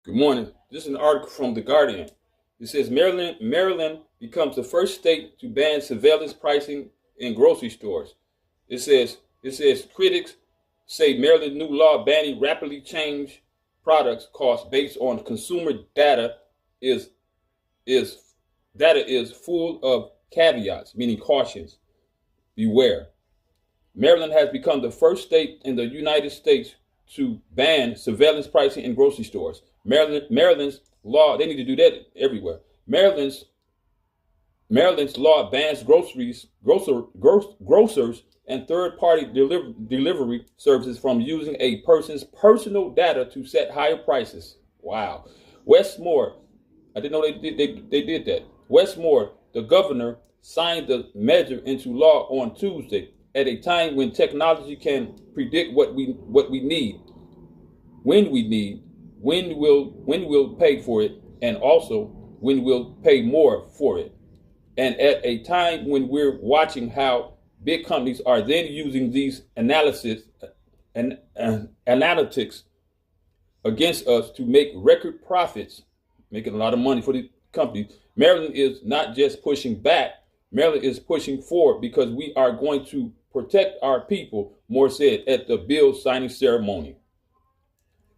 Good morning. This is an article from The Guardian. It says Maryland becomes the first state to ban surveillance pricing in grocery stores. It says critics say Maryland's new law banning rapidly change products costs based on consumer data is is data is full of caveats, meaning cautions. Beware. Maryland has become the first state in the United States to ban surveillance pricing in grocery stores. Maryland's law, they need to do that everywhere. Maryland's law bans grocers and third-party delivery services from using a person's personal data to set higher prices. Wow. Westmore, I didn't know they did that. Westmore, the governor, signed the measure into law on Tuesday at a time when technology can predict what we need, when we need, when we'll pay for it, and also when we'll pay more for it. And at a time when we're watching how big companies are then using these analysis and analytics against us to make record profits, making a lot of money for the companies. Maryland is not just pushing back, Maryland is pushing forward because we are going to protect our people, Moore said at the bill signing ceremony.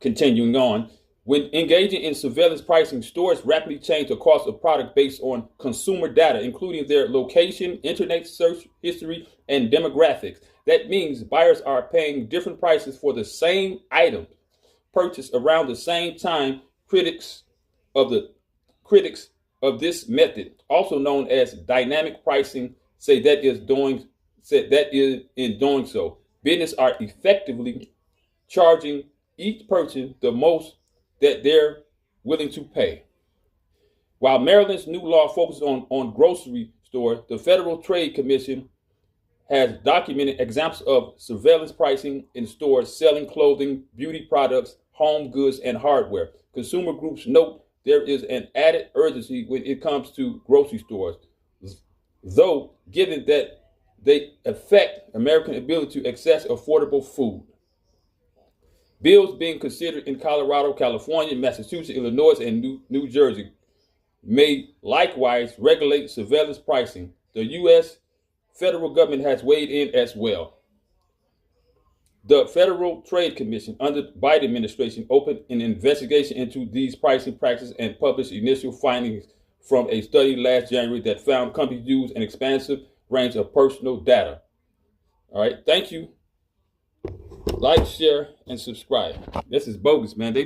Continuing on, when engaging in surveillance pricing, stores rapidly change the cost of product based on consumer data, including their location, internet search history, and demographics. That means buyers are paying different prices for the same item purchased around the same time. Critics of this method, also known as dynamic pricing, say that in doing so, businesses are effectively charging each person the most that they're willing to pay. While Maryland's new law focuses on grocery stores, the Federal Trade Commission has documented examples of surveillance pricing in stores selling clothing, beauty products, home goods, and hardware. Consumer groups note there is an added urgency when it comes to grocery stores, though given that they affect American ability to access affordable food. Bills being considered in Colorado, California, Massachusetts, Illinois, and New Jersey may likewise regulate surveillance pricing. The U.S. federal government has weighed in as well. The Federal Trade Commission under the Biden administration opened an investigation into these pricing practices and published initial findings from a study last January that found companies use an expansive range of personal data. All right, thank you. Like, share, and subscribe. This is bogus, man. They